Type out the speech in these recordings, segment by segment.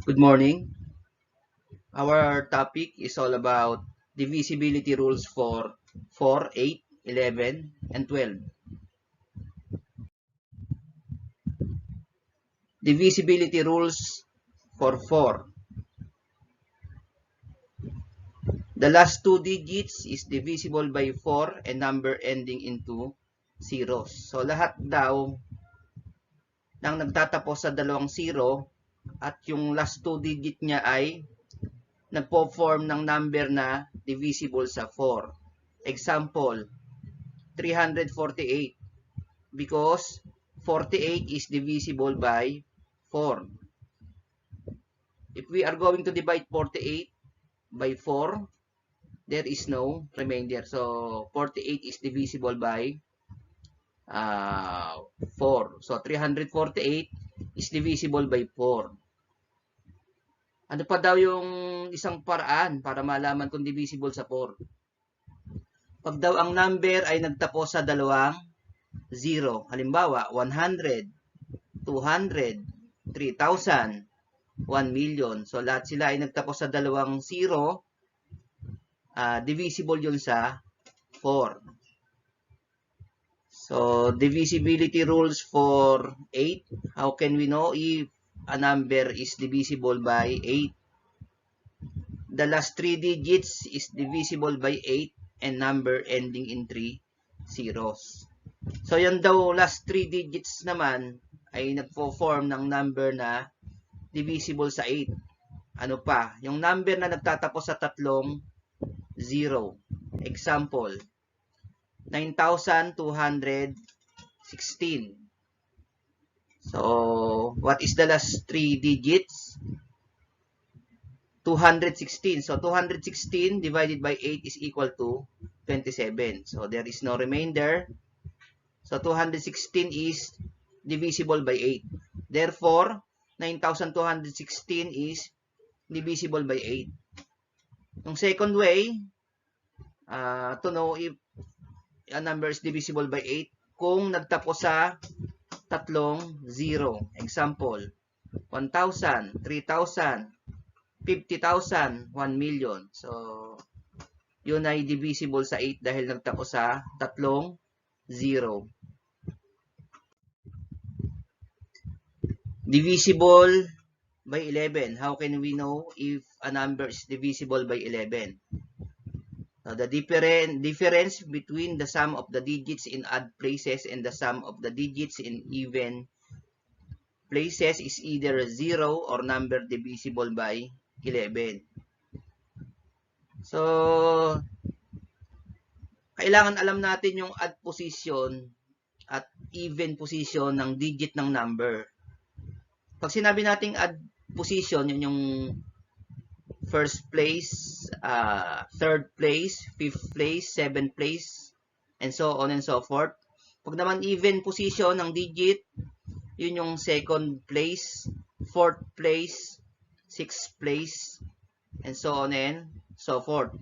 Good morning. Our topic is all about divisibility rules for 4, 8, 11, and 12. Divisibility rules for 4. The last two digits is divisible by 4 and number ending into zeros. So lahat daw ng nagtatapos sa dalawang zero at yung last two digit niya ay nagpo-form ng number na divisible sa 4. Example, 348. Because 48 is divisible by 4. If we are going to divide 48 by 4, there is no remainder. So 48 is divisible by 4. So 348 is divisible by 4. Ano pa daw yung isang paraan para malaman kung divisible sa 4? Pag daw ang number ay nagtapos sa dalawang 0. Halimbawa, 100, 200, 3,000, 1 million. So, lahat sila ay nagtapos sa dalawang 0. Divisible yun sa 4. So, divisibility rules for 8. How can we know if a number is divisible by 8? The last 3 digits is divisible by 8 and number ending in 3 zeros. So, yan daw last 3 digits naman ay nagpo-form ng number na divisible sa 8. Ano pa? Yung number na nagtatapos sa tatlong 0. Example, 9,216. So, what is the last 3 digits? 216. So, 216 divided by 8 is equal to 27. So, there is no remainder. So, 216 is divisible by 8. Therefore, 9,216 is divisible by 8. Yung second way, to know if a number is divisible by 8, kung nagtapos sa tatlong 0. Example, 1,000, 3,000, 50,000, 1 million. So, yun ay divisible sa 8 dahil nagtapos sa tatlong 0. Divisible by 11. How can we know if a number is divisible by 11? The difference between the sum of the digits in odd places and the sum of the digits in even places is either 0 or number divisible by 11. So, kailangan alam natin yung odd position at even position ng digit ng number. Pag sinabi nating odd position, yun yung first place, third place, fifth place, seventh place, and so on and so forth. Pag naman even position ng digit, yun yung second place, fourth place, sixth place, and so on and so forth.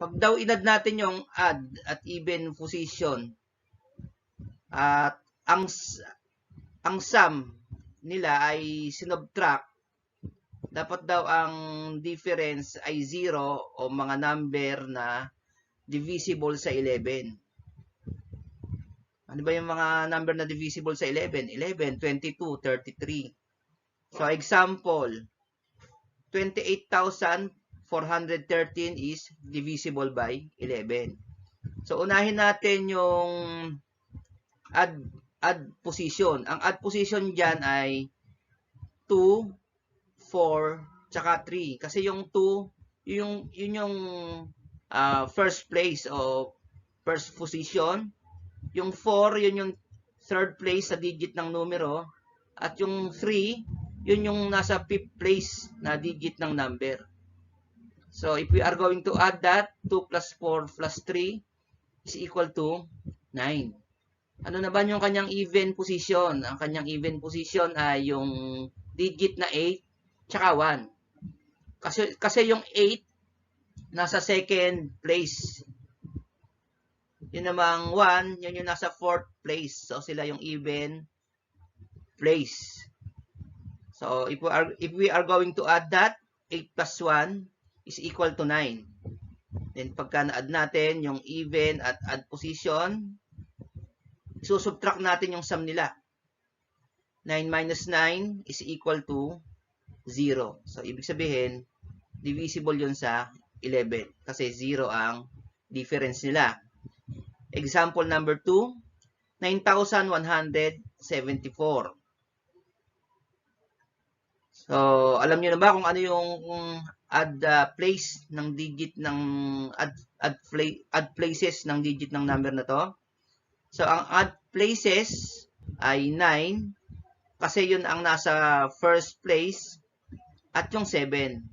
Pag daw inad natin yung odd at even position, at ang sum nila ay sinubtract, dapat daw ang difference ay 0 o mga number na divisible sa 11. Ano ba yung mga number na divisible sa 11? 11, 22, 33. So, example, 28,413 is divisible by 11. So, unahin natin yung add position. Ang add position dyan ay 2, 4, tsaka 3. Kasi yung 2, yun yung first place o first position. Yung 4, yun yung third place sa digit ng numero. At yung 3, yun yung nasa fifth place na digit ng number. So, if we are going to add that, 2 plus 4 plus 3 is equal to 9. Ano naman yung kanyang even position? Ang kanyang even position ay yung digit na 8 tsaka 1. Kasi yung 8 nasa second place. Yun namang 1, yun yung nasa fourth place. So, sila yung even place. So, So, if we are going to add that, 8 plus 1 is equal to 9. Then, pagka na-add natin yung even at odd position, susubtract natin yung sum nila. 9 minus 9 is equal to 0. So, ibig sabihin, divisible yun sa 11 kasi 0 ang difference nila. Example number 2, 9,174. So, alam niyo na ba kung ano yung add place ng digit ng add places ng digit ng number na to? So, ang add places ay 9 kasi yun ang nasa first place at yung 7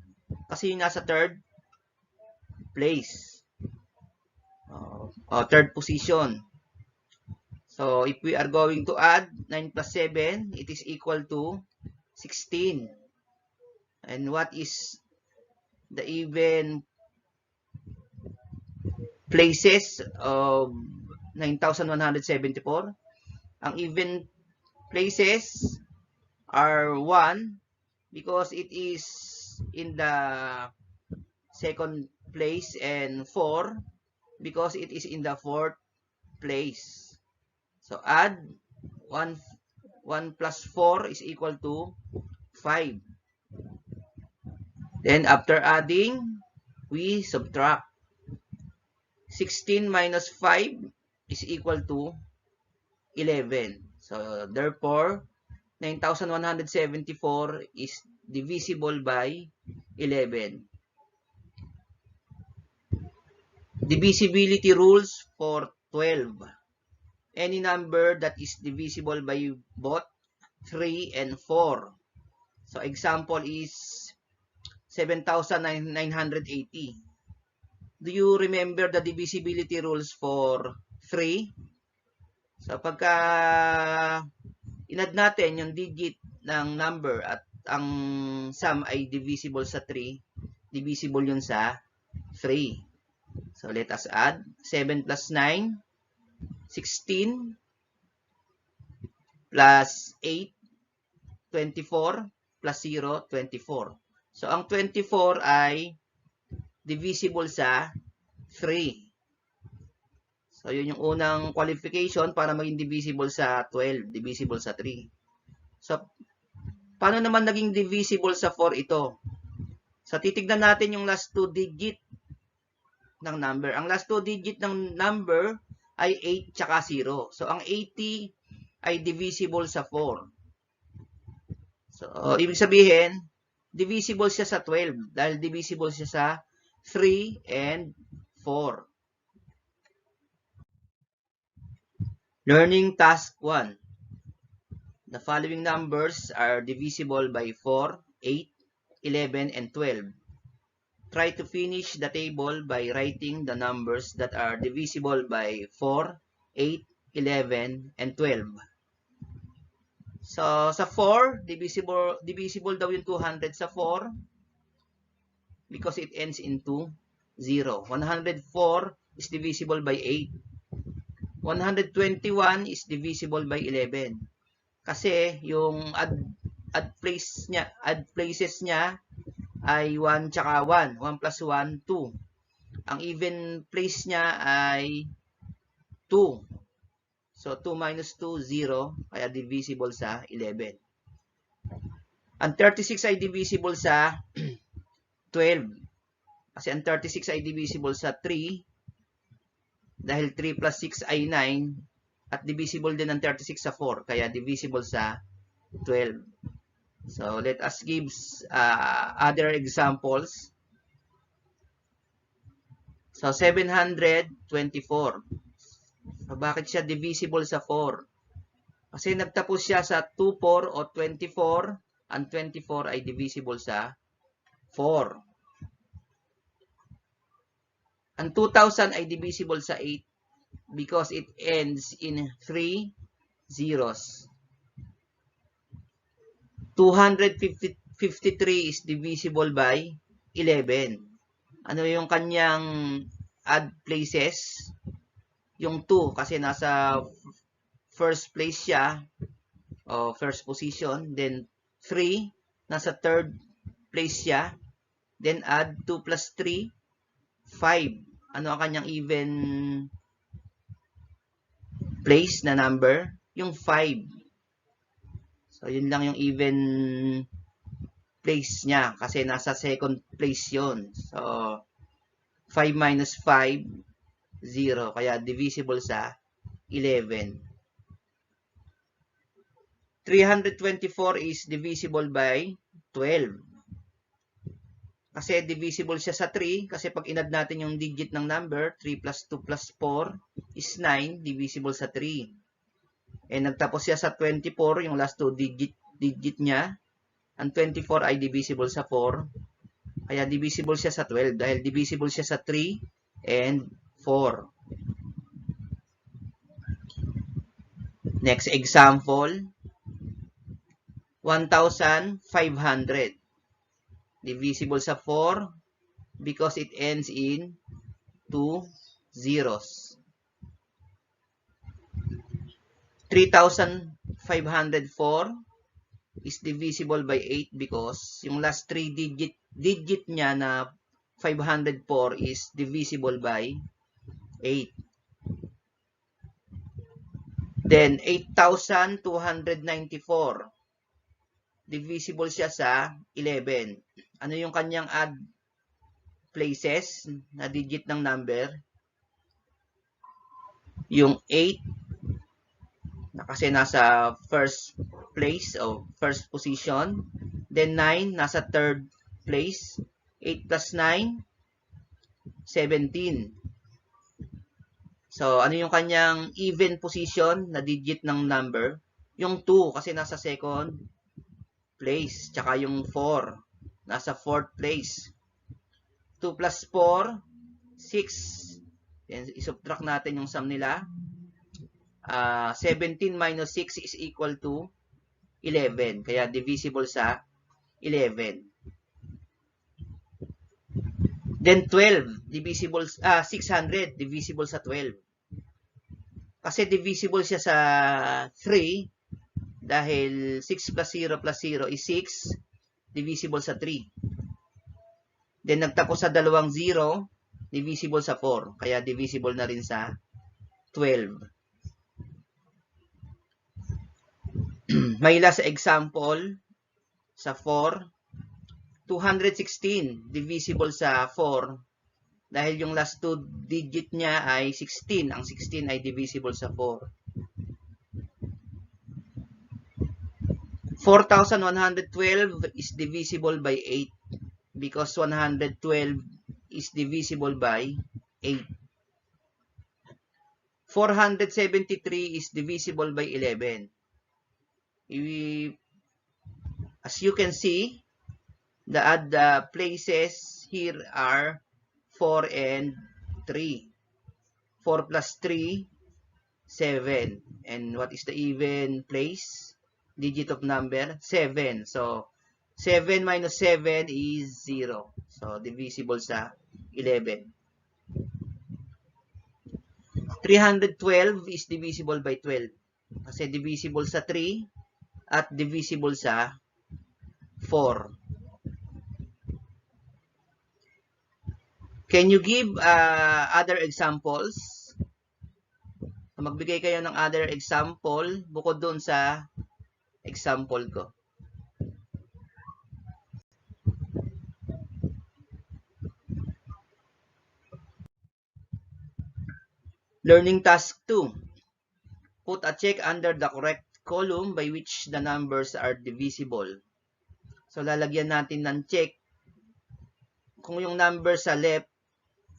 kasi yung nasa third place. Third position. So, if we are going to add 9 plus 7, it is equal to 16. And what is the even places of 9,174? Ang even places are 1 because it is in the second place and 4 because it is in the fourth place. So, add 1 plus 4 is equal to 5. Then, after adding, we subtract. 16 minus 5 is equal to 11. So, therefore, 9,174 is divisible by 11. Divisibility rules for 12. Any number that is divisible by both 3 and 4. So, example is 7,980. Do you remember the divisibility rules for 3? So, pagka inad natin yung digit ng number at ang sum ay divisible sa 3, divisible yun sa 3. So, let us add 7 plus 9, 16 plus 8, 24 plus 0, 24. So, ang 24 ay divisible sa 3. So, yun yung unang qualification para maging divisible sa 12, divisible sa 3. So, paano naman naging divisible sa 4 ito? So, titignan natin yung last 2 digit ng number. Ang last 2 digit ng number ay 8 tsaka 0. So, ang 80 ay divisible sa 4. So, ibig sabihin, divisible siya sa 12 dahil divisible siya sa 3 and 4. Learning task 1. The following numbers are divisible by 4, 8, 11, and 12. Try to finish the table by writing the numbers that are divisible by 4, 8, 11, and 12. So, sa 4, divisible daw yung 200 sa 4 because it ends into 0. 104 is divisible by 8. 121 is divisible by 11. Kasi yung add places niya ay 1 tsaka 1. 1 plus 1, 2. Ang even place niya ay 2. So, 2 minus 2, 0. Kaya divisible sa 11. Ang 36 ay divisible sa 12. Kasi ang 36 ay divisible sa 3. Dahil 3 plus 6 ay 9. At divisible din ang 36 sa 4. Kaya divisible sa 12. So, let us give other examples. So, 724. So, bakit siya divisible sa 4? Kasi nagtapos siya sa 24 o 24. Ang 24 ay divisible sa 4. Ang 2,000 ay divisible sa 8 because it ends in 3 zeros. 253 is divisible by 11. Ano yung kanyang add places? Yung 2 kasi nasa first place siya o first position. Then 3 nasa third place siya. Then add 2 plus 3, 5. Ano ang kanyang even place na number? Yung 5. So, yun lang yung even place niya kasi nasa second place yun. So, 5 minus 5, 0. Kaya divisible sa 11. 324 is divisible by 12. Kasi divisible siya sa 3. Kasi pag inad natin yung digit ng number, 3 plus 2 plus 4 is 9. Divisible sa 3. And nagtapos siya sa 24. Yung last 2 digit niya. Ang 24 ay divisible sa 4. Kaya divisible siya sa 12. Dahil divisible siya sa 3 and 4. Next example. 1,500. Divisible sa 4 because it ends in 2 zeros. 3,504 is divisible by 8 because yung last 3 digit niya na 504 is divisible by 8. Then 8,294 divisible siya sa 11. Ano yung kanyang add places na digit ng number? Yung 8 na kasi nasa first place o first position. Then 9 nasa third place. 8 plus 9, 17. So, ano yung kanyang even position na digit ng number? Yung 2 kasi nasa second place. Tsaka yung 4 nasa fourth place. 2 plus 4, 6. Then, isubtract natin yung sum nila. 17 minus 6 is equal to 11. Kaya divisible sa 11. Then 12, divisible, 600, divisible sa 12. Kasi divisible siya sa 3 dahil 6 plus 0 plus 0 is 6, divisible sa 3. Then nagtapos sa dalawang 0, divisible sa 4. Kaya divisible na rin sa 12. May last example sa 4. 216 divisible sa 4 dahil yung last 2 digit niya ay 16. Ang 16 ay divisible sa 4. 4,112 is divisible by 8 because 112 is divisible by 8. 473 is divisible by 11. As you can see, the places here are 4 and 3. 4 plus 3, 7. And what is the even place? Digit of number? 7. So, 7 minus 7 is 0. So, divisible sa 11. 312 is divisible by 12. Kasi divisible sa 3 at divisible sa 4. Can you give other examples? Magbigay kayo ng other example bukod doon sa example ko. Learning task 2. Put a check under the correct column by which the numbers are divisible. So, lalagyan natin ng check kung yung number sa left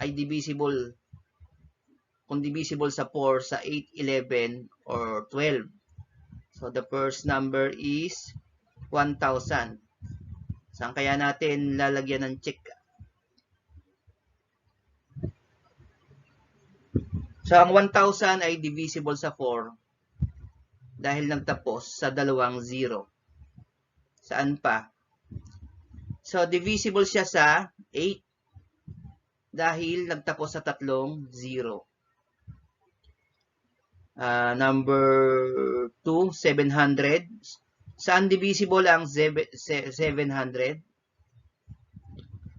ay divisible. Kung divisible sa 4, sa 8, 11, or 12. So, the first number is 1,000. Saan kaya natin lalagyan ng check? So, ang 1,000 ay divisible sa 4 dahil nagtapos sa dalawang 0. Saan pa? So, divisible siya sa 8 dahil nagtapos sa tatlong 0. Number 2, 700. Saan divisible ang 700?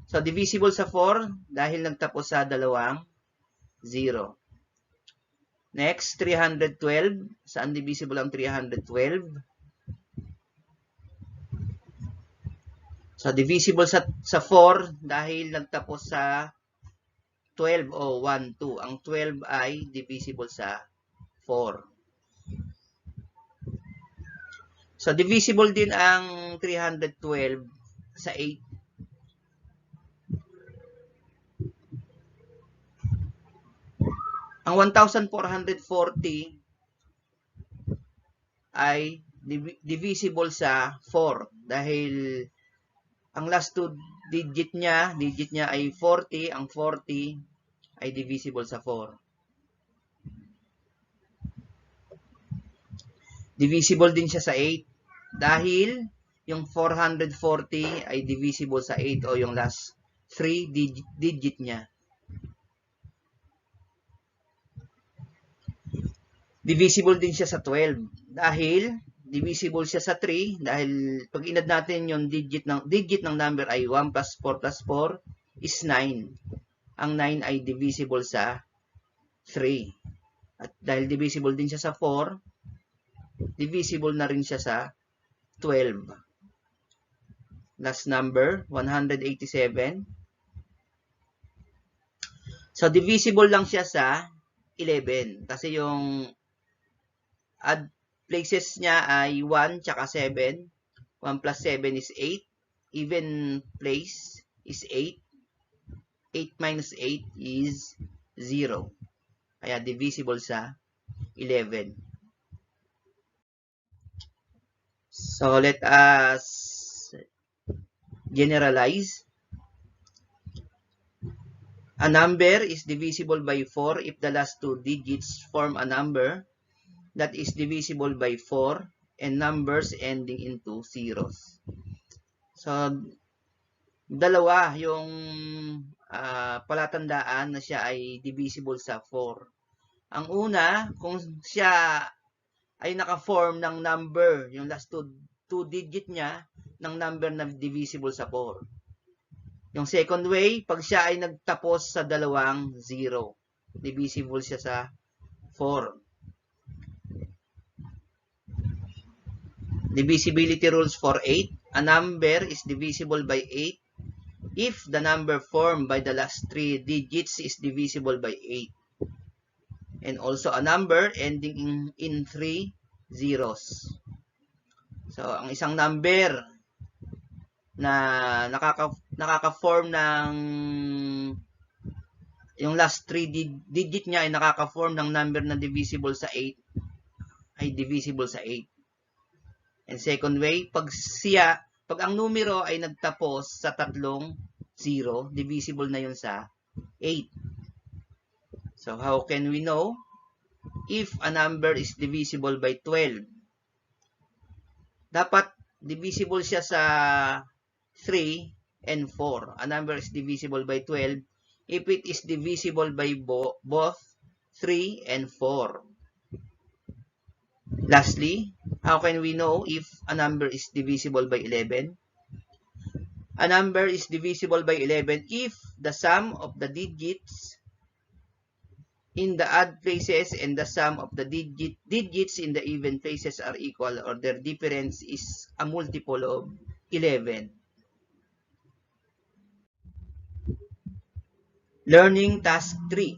So, divisible sa 4 dahil nagtapos sa dalawang 0. Next, 312. Saan divisible ang 312? So, divisible sa 4 dahil nagtapos sa 12 o 1, 2. Ang 12 ay divisible sa 4. So, divisible din ang 312 sa 8. Ang 1,440 ay divisible sa 4 dahil ang last 2 digit niya ay 40. Ang 40 ay divisible sa 4. Divisible din siya sa 8 dahil yung 440 ay divisible sa 8 o yung last 3 digit niya. Divisible din siya sa 12 dahil divisible siya sa 3 dahil pag inad natin yung digit ng number ay 1 plus 4 plus 4 is 9. Ang 9 ay divisible sa 3. At dahil divisible din siya sa 4, divisible na rin siya sa 12. Last number, 187. So, divisible lang siya sa 11 kasi yung add places niya ay 1 tsaka 7. 1 plus 7 is 8. Even place is 8. 8 minus 8 is 0. Kaya divisible sa 11. So, let us generalize. A number is divisible by 4 if the last 2 digits form a number that is divisible by 4 and numbers ending in 2 zeros. So, dalawa yung palatandaan na siya ay divisible sa 4. Ang una, kung siya ay naka-form ng number, yung last 2 digit niya, ng number na divisible sa 4. Yung second way, pag siya ay nagtapos sa dalawang 0, divisible siya sa 4. Divisibility rules for 8. A number is divisible by 8 if the number formed by the last 3 digits is divisible by 8. And also a number ending in 3 zeros. So, ang isang number na nakaka-form ng yung last 3 digit niya ay nakaka-form ng number na divisible sa 8 ay divisible sa 8. And second way, pag ang numero ay nagtapos sa 3 0, divisible na yun sa 8. So, how can we know if a number is divisible by 12? Dapat divisible siya sa 3 and 4. A number is divisible by 12 if it is divisible by both 3 and 4. Lastly, how can we know if a number is divisible by 11? A number is divisible by 11 if the sum of the digits in the odd places and the sum of the digits in the even places are equal or their difference is a multiple of 11. Learning task 3.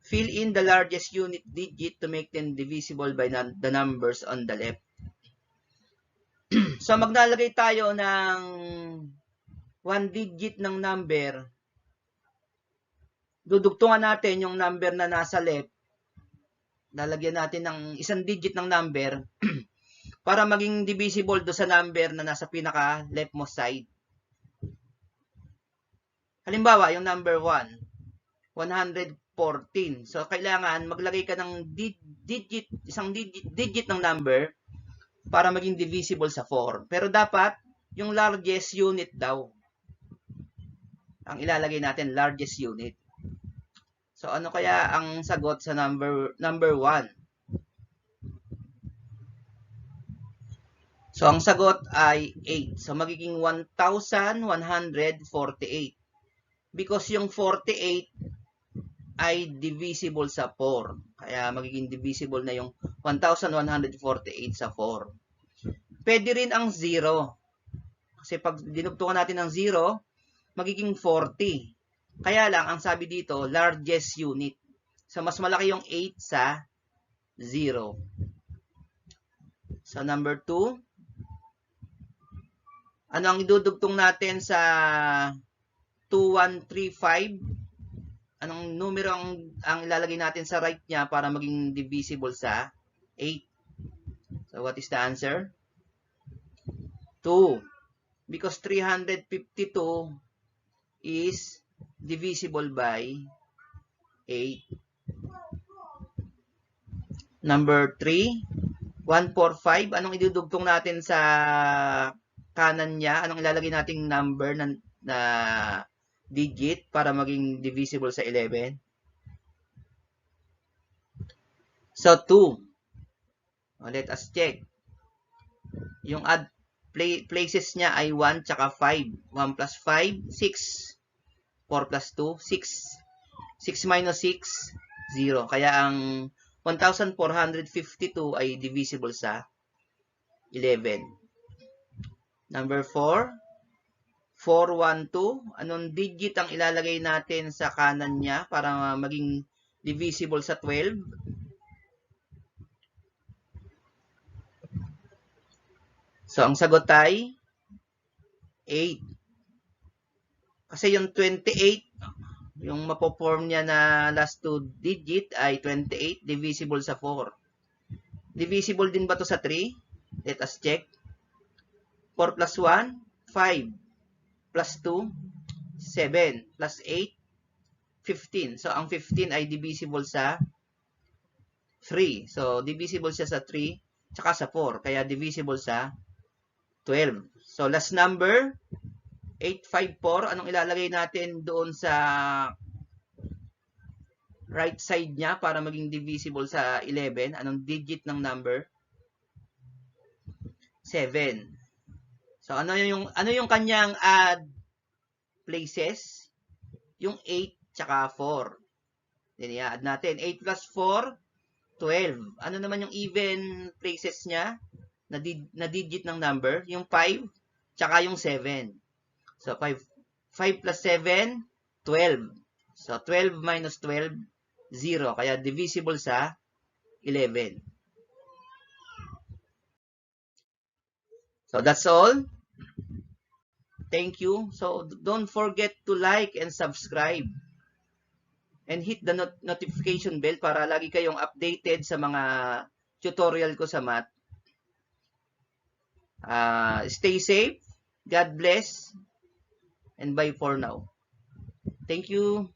Fill in the largest unit digit to make them divisible by the numbers on the left. So, maglalagay tayo ng 1 digit ng number. Dudugtungan natin yung number na nasa left. Lalagyan natin ng 1 digit ng number para maging divisible do sa number na nasa pinaka leftmost side. Halimbawa, yung number 1, 114. So, kailangan maglagay ka ng isang digit ng number para maging divisible sa 4. Pero dapat, yung largest unit daw. Ang ilalagay natin, largest unit. So, ano kaya ang sagot sa number 1? So, ang sagot ay 8. So, magiging 1,148. Because yung 48 ay divisible sa 4. Kaya magiging divisible na yung 1,148 sa 4. Pwede rin ang 0. Kasi pag dinugtungan natin ng 0, magiging 40. Kaya lang, ang sabi dito, largest unit. So, mas malaki yung 8 sa 0. So, number 2. Ano ang idudugtong natin sa 2135? Anong numero ang ilalagay natin sa right niya para maging divisible sa 8? So, what is the answer? 2. Because 352 is divisible by 8. Number 3, 145. Anong idudugtong natin sa kanan niya? Anong ilalagay nating number na digit para maging divisible sa 11? So, 2. Let us check. Yung add places niya ay 1 tsaka 5. 1 plus 5, 6. 4 plus 2, 6. 6 minus 6, 0. Kaya ang 1,452 ay divisible sa 11. Number 4, 412. Anong digit ang ilalagay natin sa kanan niya para maging divisible sa 12? So, ang sagot ay 8. Kasi yung 28, yung mapoform niya na last 2 digit ay 28 divisible sa 4. Divisible din ba to sa 3? Let us check. 4 plus 1, 5. Plus 2, 7. Plus 8, 15. So, ang 15 ay divisible sa 3. So, divisible siya sa 3 tsaka sa 4. Kaya divisible sa 12. So, last number, 854. Anong ilalagay natin doon sa right side niya para maging divisible sa 11? Anong digit ng number? 7. So, ano yung kanyang add places? Yung 8 tsaka 4. Then, i-add natin. 8 plus 4, 12. Ano naman yung even places niya na digit ng number? Yung 5 tsaka yung 7. So, 5 plus 7, 12. So, 12 minus 12, 0. Kaya divisible sa 11. So, that's all. Thank you. So, don't forget to like and subscribe. And hit the notification bell para lagi kayong updated sa mga tutorial ko sa math. Stay safe. God bless. And bye for now. Thank you.